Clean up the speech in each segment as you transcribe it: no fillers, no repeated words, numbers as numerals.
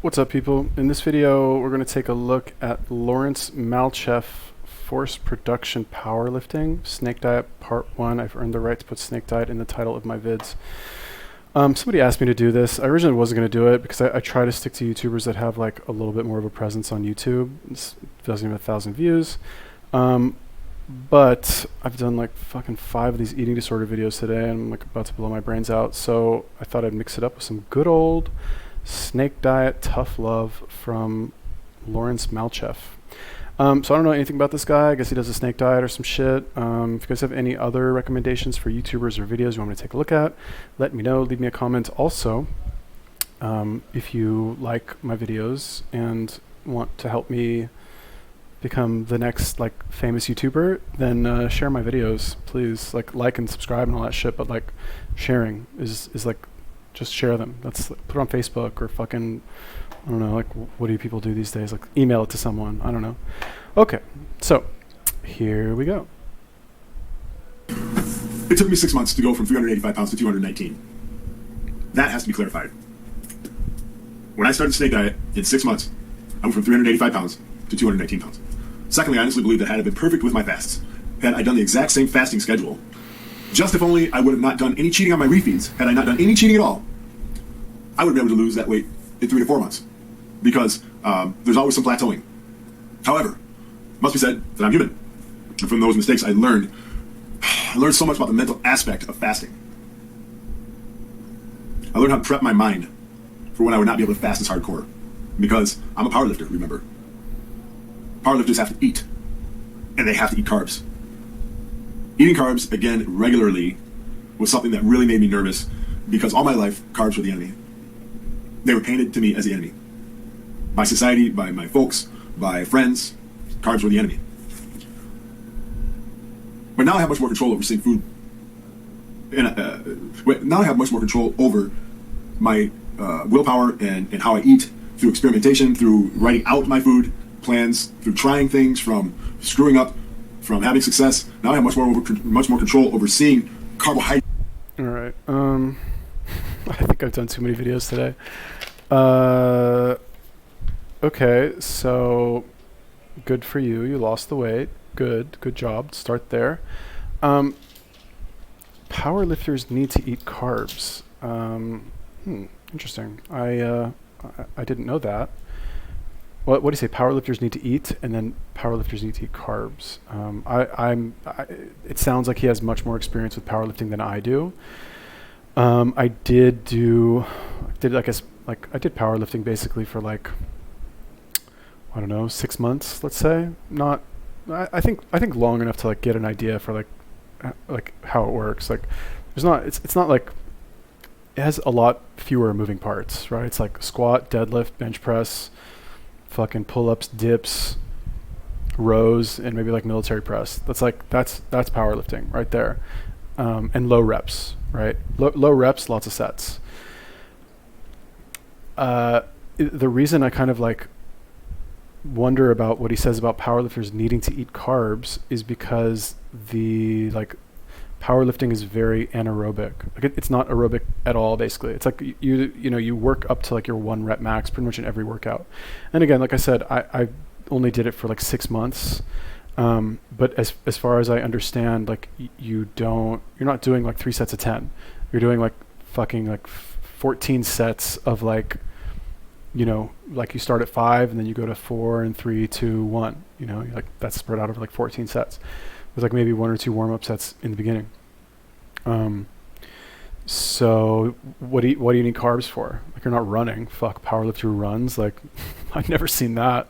What's up, people? In this video, we're going to take a look at Lawrence Malcheff Force Production Powerlifting Snake Diet Part 1. I've earned the right to put Snake Diet in the title of my vids. Somebody asked me to do this. I originally wasn't going to do it because I try to stick to YouTubers that have like a little bit more of a presence on YouTube. It doesn't even have 1,000 views. But I've done like fucking 5 of these eating disorder videos today and I'm like about to blow my brains out. So I thought I'd mix it up with some good old Snake Diet Tough Love from Lawrence Malcheff. So I don't know anything about this guy. I guess he does a snake diet or some shit. If you guys have any other recommendations for YouTubers or videos you want me to take a look at, let me know. Leave me a comment. Also, if you like my videos and want to help me become the next like famous YouTuber, then share my videos, please. Like and subscribe and all that shit. But like sharing is like, just share them. That's put it on Facebook or fucking, I don't know, like what do people do these days? Like email it to someone. I don't know. Okay, so here we go. It took me 6 months to go from 385 pounds to 219. That has to be clarified. When I started Snake Diet, in 6 months, I went from 385 pounds to 219 pounds. Secondly, I honestly believe that had I been perfect with my fasts, had I done the exact same fasting schedule, just if only I would have not done any cheating on my refeeds, had I not done any cheating at all, I would have been able to lose that weight in 3 to 4 months. Because there's always some plateauing. However, it must be said that I'm human. And from those mistakes I learned so much about the mental aspect of fasting. I learned how to prep my mind for when I would not be able to fast as hardcore. Because I'm a powerlifter, remember. Powerlifters have to eat. And they have to eat carbs. Eating carbs, again, regularly was something that really made me nervous because all my life, carbs were the enemy. They were painted to me as the enemy. By society, by my folks, by friends, carbs were the enemy. But now I have much more control over seeing food. And now I have much more control over my willpower and how I eat through experimentation, through writing out my food plans, through trying things, from screwing up, from having success. Now I have much more control over seeing carbohydrates. All right. I think I've done too many videos today. Okay, so good for you. You lost the weight. Good job. Start there. Powerlifters need to eat carbs. Interesting. I didn't know that. What do you say? Powerlifters need to eat, and then powerlifters need to eat carbs. It sounds like he has much more experience with powerlifting than I do. I did powerlifting basically for like, I don't know, 6 months, let's say. I think long enough to like get an idea for like how it works. Like, it's not like, it has a lot fewer moving parts, right? It's like squat, deadlift, bench press, fucking pull-ups, dips, rows, and maybe like military press. That's powerlifting right there. And low reps, right? Low reps, lots of sets. The reason I kind of like wonder about what he says about powerlifters needing to eat carbs is because the like powerlifting is very anaerobic. Like it's not aerobic at all. Basically, it's like you work up to like your 1 rep max pretty much in every workout. And again, like I said, I only did it for like 6 months. But as far as I understand, like you're not doing like 3 sets of 10. You're doing like fucking like 14 sets of like, like you start at 5 and then you go to 4 and 3, 2, 1. Like that's spread out over like 14 sets with like maybe 1 or 2 warm-up sets in the beginning. So what do you need carbs for? Like you're not running. Fuck, powerlifter runs. Like I've never seen that.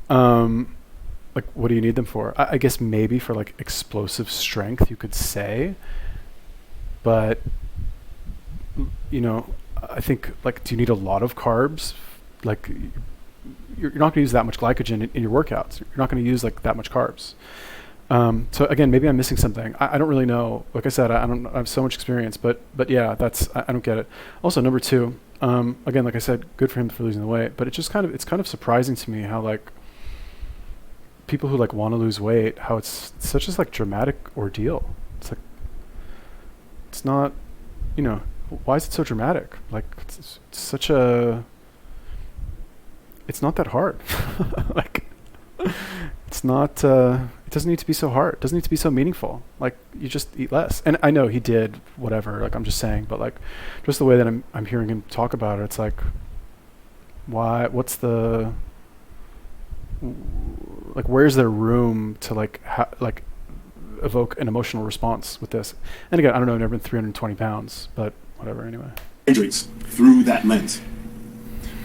Like what do you need them for? I guess maybe for like explosive strength, you could say. But I think like, do you need a lot of carbs? Like you're not going to use that much glycogen in your workouts. You're not going to use like that much carbs. So again, maybe I'm missing something. I don't really know. Like I said, I have so much experience, but yeah, I don't get it. Also, number 2, again, like I said, good for him for losing the weight, but it's kind of surprising to me how like people who like want to lose weight, how it's such a like dramatic ordeal. It's like, it's not, why is it so dramatic? Like it's such a, it's not that hard. Like, it's not, it doesn't need to be so hard. It doesn't need to be so meaningful. Like, you just eat less. And I know he did whatever, like, I'm just saying, but like, just the way that I'm hearing him talk about it, it's like, why, what's the, like, where's there room to like, like evoke an emotional response with this? And again, I don't know, I've never been 320 pounds, but whatever, anyway. Carbohydrates through that lens.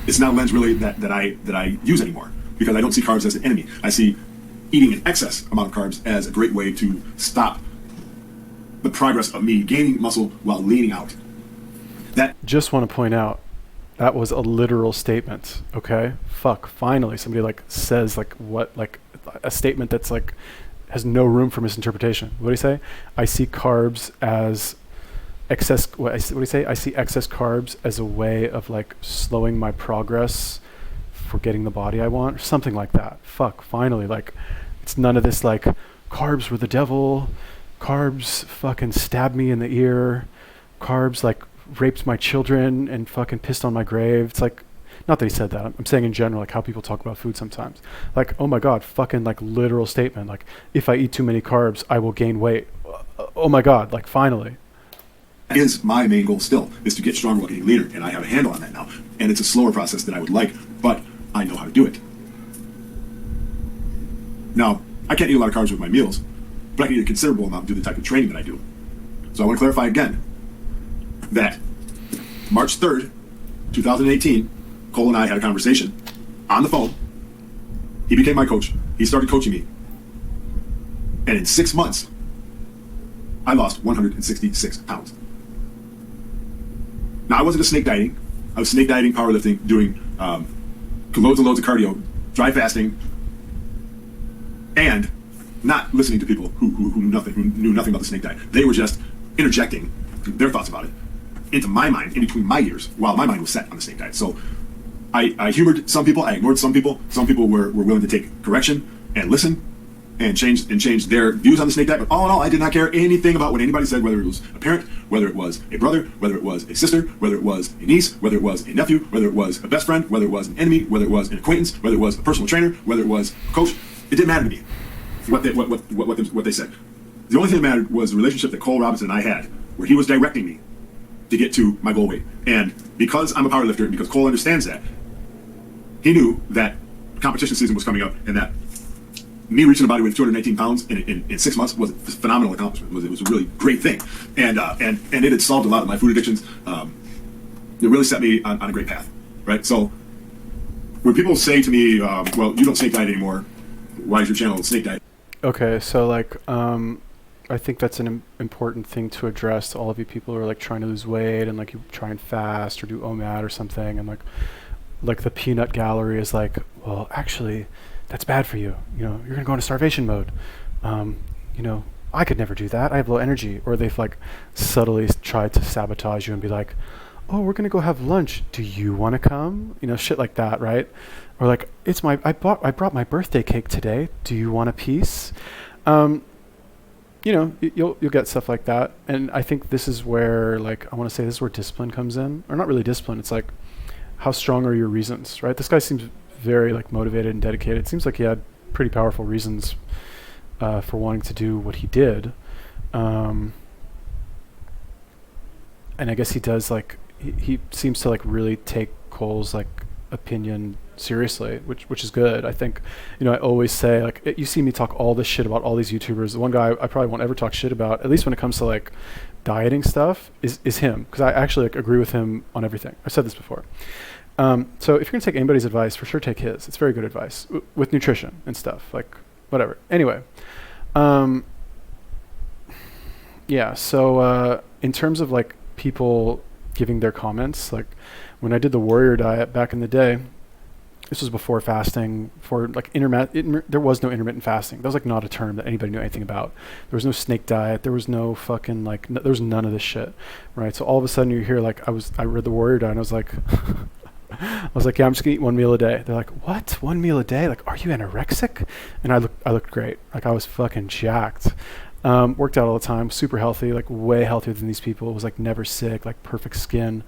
It's not a lens really that I use anymore, because I don't see carbs as an enemy. I see eating an excess amount of carbs as a great way to stop the progress of me gaining muscle while leaning out. That just want to point out, that was a literal statement, okay? Fuck, finally somebody like says like what, like a statement that's like has no room for misinterpretation. What do you say? I see carbs as excess, what do you say? I see excess carbs as a way of like slowing my progress for getting the body I want, or something like that. Fuck, finally, like, it's none of this like carbs were the devil, carbs fucking stabbed me in the ear, carbs like raped my children and fucking pissed on my grave. It's like, not that he said that, I'm saying in general, like how people talk about food sometimes. Like, oh my God, fucking like literal statement. Like, if I eat too many carbs, I will gain weight. Oh my God, like finally. is my main goal still, is to get stronger while getting leaner, and I have a handle on that now. And it's a slower process than I would like, but I know how to do it. Now, I can't eat a lot of carbs with my meals, but I can eat a considerable amount and do the type of training that I do. So I want to clarify again that March 3rd, 2018, Cole and I had a conversation on the phone. He became my coach. He started coaching me. And in 6 months, I lost 166 pounds. Now, I wasn't a snake dieting. I was snake dieting, powerlifting, doing loads and loads of cardio, dry fasting, and not listening to people who knew nothing about the snake diet. They were just interjecting their thoughts about it into my mind in between my ears while my mind was set on the snake diet. So I humored some people, I ignored some people. Some people were willing to take correction and listen and change their views on the snake diet. But all in all, I did not care anything about what anybody said, whether it was a parent, whether it was a brother, whether it was a sister, whether it was a niece, whether it was a nephew, whether it was a best friend, whether it was an enemy, whether it was an acquaintance, whether it was a personal trainer, whether it was a coach. It didn't matter to me what they said. The only thing that mattered was the relationship that Cole Robinson and I had, where he was directing me to get to my goal weight. And because I'm a powerlifter, and because Cole understands that, he knew that competition season was coming up, and that me reaching a body weight of 219 pounds in 6 months was a phenomenal accomplishment. It was a really great thing, and it had solved a lot of my food addictions. It really set me on a great path, right? So when people say to me, "Well, you don't snake diet anymore. Why is your channel snake diet?" Okay, so like, I think that's an important thing to address to all of you people who are like trying to lose weight and like you try and fast or do OMAD or something, and like the peanut gallery is like, well, actually, that's bad for you. You know, you're gonna go into starvation mode. You know, I could never do that. I have low energy. Or they've like subtly tried to sabotage you and be like, oh, we're gonna go have lunch. Do you want to come? You know, shit like that, right? Or like, I brought my birthday cake today. Do you want a piece? You know, you'll get stuff like that. And I think this is where, like, I want to say this is where discipline comes in, or not really discipline. It's like, how strong are your reasons, right? This guy seems very like motivated and dedicated. It seems like he had pretty powerful reasons for wanting to do what he did. And I guess he does like, he seems to like really take Cole's like opinion seriously, which is good. I think, you know, I always say like, you see me talk all this shit about all these YouTubers. The one guy I probably won't ever talk shit about, at least when it comes to like dieting stuff, is him, because I actually like agree with him on everything. I've said this before. So if you're gonna take anybody's advice, for sure take his. It's very good advice with nutrition and stuff, like whatever. Anyway, yeah. So in terms of like people giving their comments, like when I did the warrior diet back in the day, this was before fasting, for like there was no intermittent fasting. That was like not a term that anybody knew anything about. There was no snake diet. There was no fucking like, there was none of this shit, right? So all of a sudden you hear like, I read the warrior diet and I was like, yeah, I'm just gonna eat 1 meal a day. They're like, what? 1 meal a day? Like, are you anorexic? And I looked great. Like I was fucking jacked. Worked out all the time, super healthy, like way healthier than these people. Was like never sick, like perfect skin.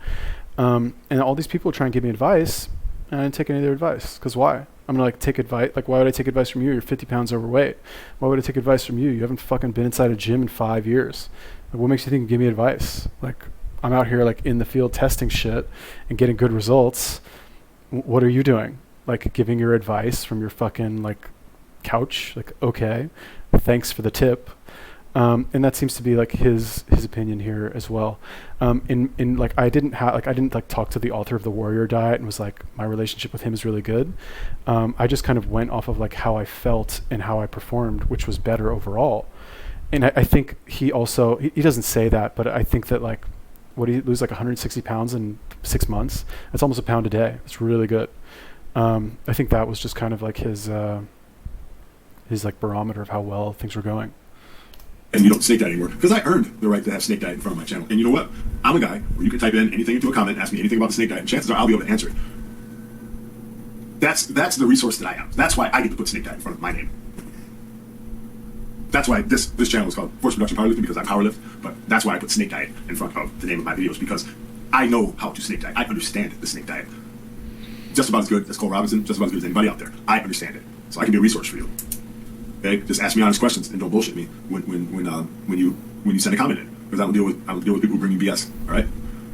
And all these people try and give me advice. and I didn't take any of their advice. Because why? I'm gonna like take advice. Like, why would I take advice from you? You're 50 pounds overweight. Why would I take advice from you? You haven't fucking been inside a gym in 5 years. Like, what makes you think you give me advice? Like, I'm out here like in the field testing shit and getting good results. What are you doing? Like, giving your advice from your fucking like couch? Like, okay, thanks for the tip. And that seems to be like his opinion here as well. In like I didn't talk to the author of the Warrior Diet and was like, my relationship with him is really good. I just kind of went off of like how I felt and how I performed, which was better overall. And I think he also he doesn't say that, but I think that like, what did he lose, like 160 pounds in 6 months? That's almost a pound a day. It's really good. I think that was just kind of like his like barometer of how well things were going. And you don't snake diet anymore, because I earned the right to have snake diet in front of my channel. And you know what? I'm a guy where you can type in anything into a comment, ask me anything about the snake diet, and chances are I'll be able to answer it. That's the resource that I have. That's why I get to put snake diet in front of my name. That's why this channel is called Force Reduction Powerlifting, because I powerlift, but that's why I put snake diet in front of the name of my videos, because I know how to snake diet. I understand the snake diet. Just about as good as Cole Robinson, just about as good as anybody out there. I understand it. So I can be a resource for you. Okay, just ask me honest questions and don't bullshit me when you send a comment in, because I don't deal with people who bring you BS. All right,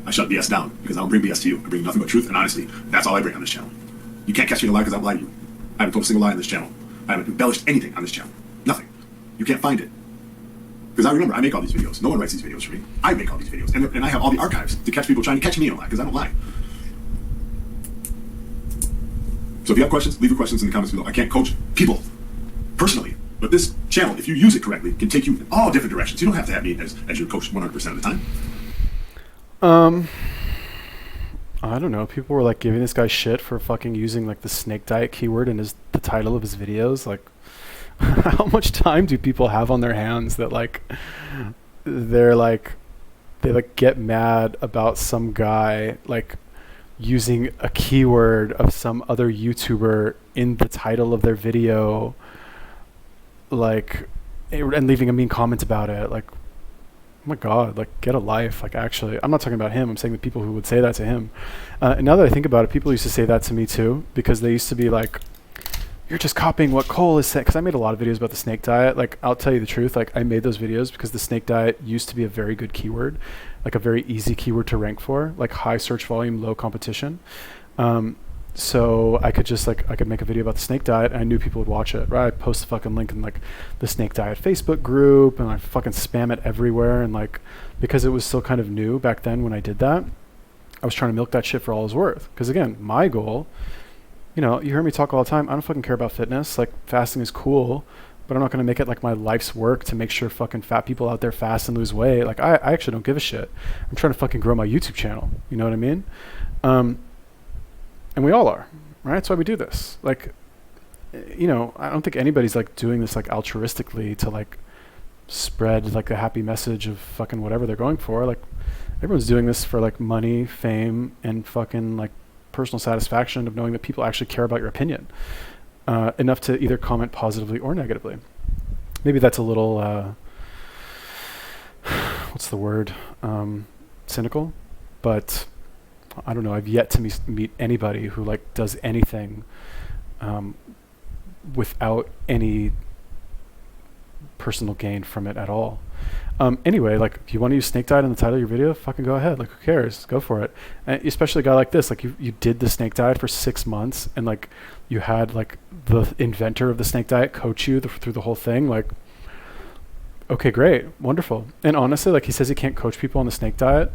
I shut BS down because I don't bring BS to you. I bring nothing but truth and honesty. That's all I bring on this channel. You can't catch me in a lie because I don't lie to you. I haven't told a single lie on this channel. I haven't embellished anything on this channel. Nothing. You can't find it, because I remember I make all these videos. No one writes these videos for me. I make all these videos, and I have all the archives to catch people trying to catch me in a lie, because I don't lie. So if you have questions, leave your questions in the comments below. I can't coach people personally, but this channel, if you use it correctly, can take you in all different directions. You don't have to have me as your coach 100% of the time. I don't know. People were like giving this guy shit for fucking using like the snake diet keyword in the title of his videos. Like, how much time do people have on their hands that like they get mad about some guy like using a keyword of some other YouTuber in the title of their video, like, and leaving a mean comment about it? Like, oh my God, like, get a life. Like, actually, I'm not talking about him. I'm saying the people who would say that to him. And now that I think about it, people used to say that to me too, because they used to be like, you're just copying what Cole is saying. Because I made a lot of videos about the snake diet. Like, I'll tell you the truth. Like, I made those videos because the snake diet used to be a very good keyword, like a very easy keyword to rank for, like high search volume, low competition. So I could just like, I could make a video about the snake diet and I knew people would watch it, right? I post the fucking link in like the snake diet Facebook group and I fucking spam it everywhere. And like, because it was still kind of new back then when I did that, I was trying to milk that shit for all it was worth. Because again, my goal, you know, you hear me talk all the time, I don't fucking care about fitness. Like, fasting is cool, but I'm not going to make it like my life's work to make sure fucking fat people out there fast and lose weight. Like, I actually don't give a shit. I'm trying to fucking grow my YouTube channel. You know what I mean? And we all are, right? That's why we do this. Like, you know, I don't think anybody's like doing this like altruistically to like spread like a happy message of fucking whatever they're going for. Like, everyone's doing this for like money, fame, and fucking like personal satisfaction of knowing that people actually care about your opinion enough to either comment positively or negatively. Maybe that's a little what's the word, cynical, but I don't know. I've yet to meet anybody who like does anything without any personal gain from it at all. Anyway, like, if you want to use snake diet in the title of your video, fucking go ahead. Like, who cares? Go for it. And especially a guy like this, like, you did the snake diet for 6 months and like you had like the inventor of the snake diet coach you through the whole thing. Like, okay, great, wonderful. And honestly, like, he says he can't coach people on the snake diet.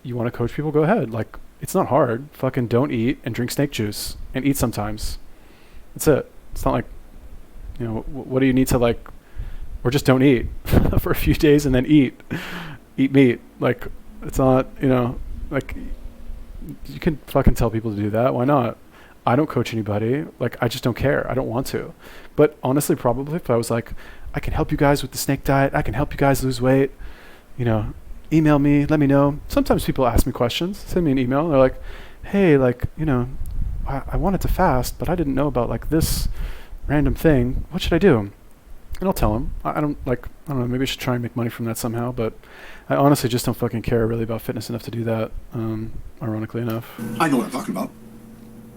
You want to coach people, go ahead. Like, it's not hard. Fucking don't eat and drink snake juice and eat sometimes. That's it. It's not like, you know, what do you need to like, or just don't eat for a few days and then eat meat. Like, it's not, you know, like, you can fucking tell people to do that. Why not? I don't coach anybody. Like, I just don't care. I don't want to. But honestly, probably if I was like, I can help you guys with the snake diet, I can help you guys lose weight, you know, email me, let me know. Sometimes people ask me questions, send me an email. They're like, hey, like, you know, I wanted to fast, but I didn't know about like this random thing. What should I do? And I'll tell them. I don't know, maybe I should try and make money from that somehow, but I honestly just don't fucking care really about fitness enough to do that, ironically enough. I know what I'm talking about.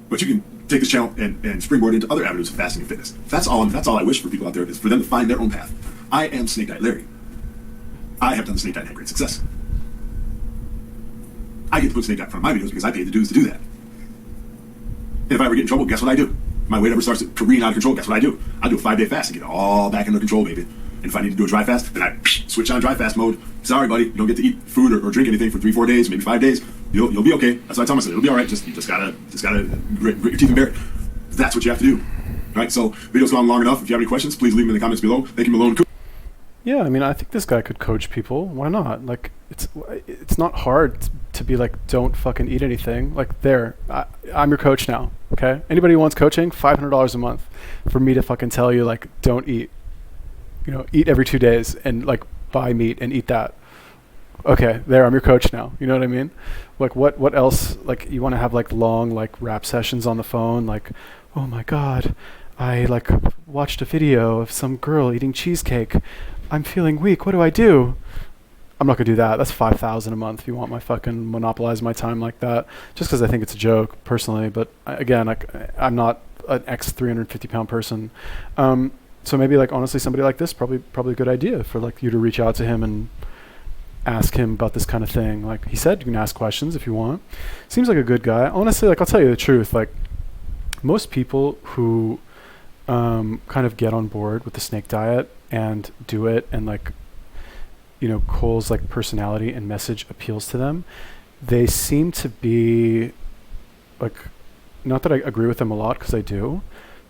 But you can take this channel and springboard into other avenues of fasting and fitness. That's all I wish for people out there, is for them to find their own path. I am Snake Diet Larry. I have done the Snake Diet and had great success. I get to put Snake Diet in front of my videos because I paid the dues to do that. And if I ever get in trouble, guess what I do? If my weight ever starts to careen out of control, guess what I do? I do a 5-day fast and get it all back under control, baby. And if I need to do a dry fast, then I switch on dry fast mode. Sorry, buddy, you don't get to eat food or drink anything for 3-4 days, maybe 5 days. You'll be okay. That's what I tell myself. It'll be all right. You just gotta grit your teeth and bear it. That's what you have to do. All right. So video's gone long enough. If you have any questions, please leave them in the comments below. Thank you, Malone. Yeah, I mean, I think this guy could coach people. Why not? Like, it's not hard to be like, don't fucking eat anything. Like, I'm your coach now. Okay. Anybody who wants coaching, $500 a month for me to fucking tell you, like, don't eat. You know, eat every 2 days and like buy meat and eat that. Okay, there, I'm your coach now. You know what I mean? Like, what else? Like, you want to have like long like rap sessions on the phone? Like, oh my God, I like watched a video of some girl eating cheesecake. I'm feeling weak. What do I do? I'm not gonna do that. That's $5,000 a month if you want my fucking monopolize my time like that. Just because I think it's a joke personally. But I'm not an ex 350-pound person. So maybe like honestly somebody like this probably a good idea for like you to reach out to him and ask him about this kind of thing. Like he said, you can ask questions if you want. Seems like a good guy. Honestly, like I'll tell you the truth, like most people who kind of get on board with the snake diet and do it and like, you know, Cole's like personality and message appeals to them, they seem to be like, not that I agree with them a lot because I do,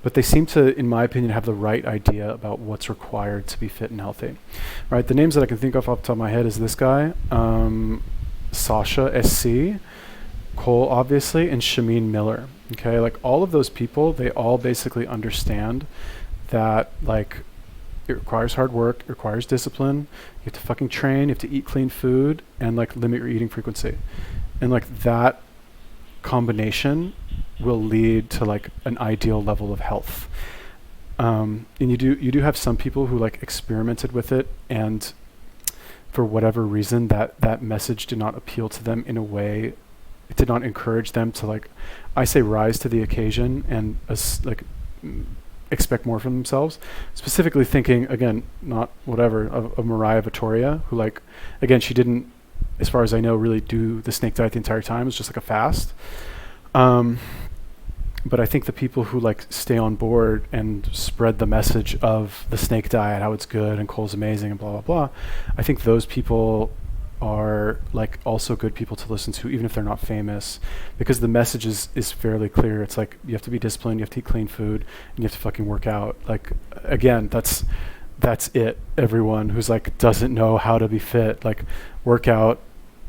but they seem to, in my opinion, have the right idea about what's required to be fit and healthy. Right? The names that I can think of off the top of my head is this guy, Sasha SC, Cole obviously, and Shameen Miller. Okay, like all of those people, they all basically understand that like it requires hard work, it requires discipline. You have to fucking train, you have to eat clean food, and like limit your eating frequency. And like that combination will lead to like an ideal level of health. And you do have some people who like experimented with it, and for whatever reason that message did not appeal to them in a way, it did not encourage them to like, I say, rise to the occasion and expect more from themselves. Specifically thinking, again, not whatever, of Mariah Vittoria, who like, again, she didn't, as far as I know, really do the snake diet the entire time. It was just like a fast. But I think the people who like stay on board and spread the message of the snake diet, how it's good and Cole's amazing and blah, blah, blah, I think those people are like also good people to listen to, even if they're not famous, because the message is fairly clear. It's like, you have to be disciplined, you have to eat clean food, and you have to fucking work out. Like, again, that's it. Everyone who's like doesn't know how to be fit, like work out,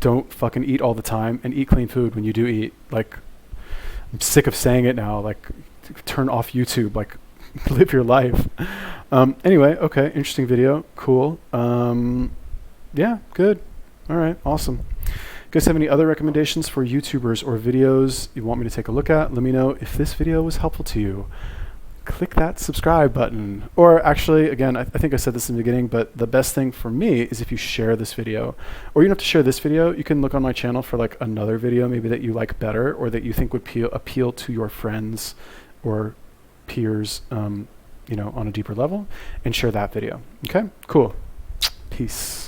don't fucking eat all the time, and eat clean food when you do eat. Like, I'm sick of saying it now. Like, turn off YouTube. Like, live your life. Anyway, okay, interesting video. Cool. Yeah, good. All right, awesome. Guys, have any other recommendations for YouTubers or videos you want me to take a look at? Let me know if this video was helpful to you. Click that subscribe button. Or actually, again, I think I said this in the beginning, but the best thing for me is if you share this video. Or you don't have to share this video. You can look on my channel for like another video maybe that you like better or that you think would appeal to your friends or peers, you know, on a deeper level, and share that video. Okay, cool. Peace.